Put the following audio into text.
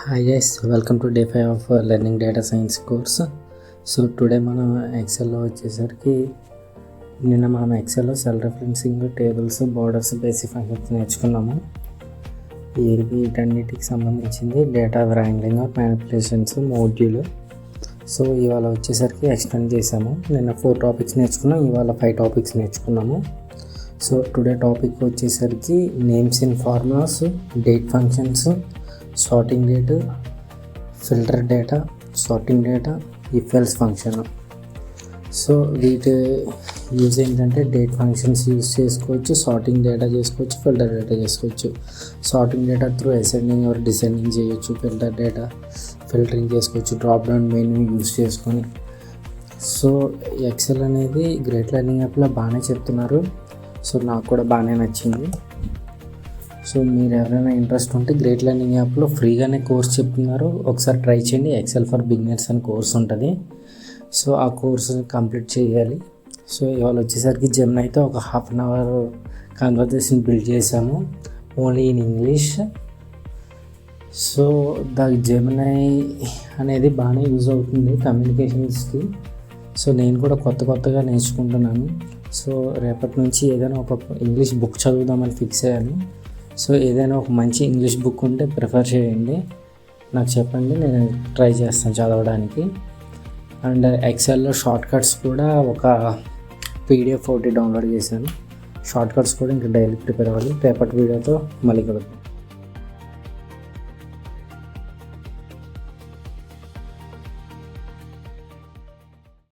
Hi guys, welcome to day 5 of learning data science course. So today మనం ఎక్సెల్లో వచ్చేసరికి మనం ఎక్సెల్లో cell referencing, tables, borders, basic functions నేర్చుకున్నాము. వీటన్నిటికి సంబంధించింది data wrangling, manipulations, module. So ఇవాళ వచ్చేసరికి ఎక్స్టెండ్ చేసాము. నిన్న 4 టాపిక్స్ నేర్చుకున్నాం, ఇవాళ 5 టాపిక్స్ నేర్చుకున్నాము. సో టుడే టాపిక్ వచ్చేసరికి names in formulas, date functions, sorting date, filter data, sorting data, if else function. So వీటి యూజ్ ఏంటంటే డేట్ ఫంక్షన్స్ యూజ్ చేసుకోవచ్చు, సార్టింగ్ డేటా చేసుకోవచ్చు, ఫిల్టర్ డేటా చేసుకోవచ్చు. Sorting data through ascending are descending చేయొచ్చు, filter data filtering చేసుకోవచ్చు drop down menu use చేసుకొని. So XL అనేది great learning యాప్లో బాగానే చెప్తున్నారు. సో నాకు కూడా బాగానే నచ్చింది. సో మీరు ఎవరైనా ఇంట్రెస్ట్ ఉంటే గ్రేట్ లెర్నింగ్ యాప్లో ఫ్రీగానే కోర్స్ చెప్తున్నారు, ఒకసారి ట్రై చేయండి. ఎక్సెల్ ఫర్ బిగినర్స్ అని కోర్స్ ఉంటుంది. సో ఆ కోర్స్ కంప్లీట్ చేయాలి. సో ఇవాళ వచ్చేసరికి జెమినైతో ఒక half an hour conversation build చేసాము, only in English. So the Gemini అనేది బాగానే యూజ్ అవుతుంది కమ్యూనికేషన్స్కి. సో నేను కూడా కొత్తగా నేర్చుకుంటున్నాను. సో రేపటి నుంచి ఏదైనా ఒక ఇంగ్లీష్ బుక్ చదువుదామని ఫిక్స్ అయ్యాను. సో ఏదైనా ఒక మంచి ఇంగ్లీష్ బుక్ ఉంటే ప్రిఫర్ చేయండి, నాకు చెప్పండి, నేను ట్రై చేస్తాను చదవడానికి. అండ్ ఎక్సెల్లో షార్ట్ కట్స్ కూడా ఒక PDF ఒకటి డౌన్లోడ్ చేశాను. షార్ట్ కట్స్ కూడా ఇంకా డైలీ ప్రిపేర్ అవ్వాలి. రేపటి వీడియోతో మళ్ళీ కలుద్దాం.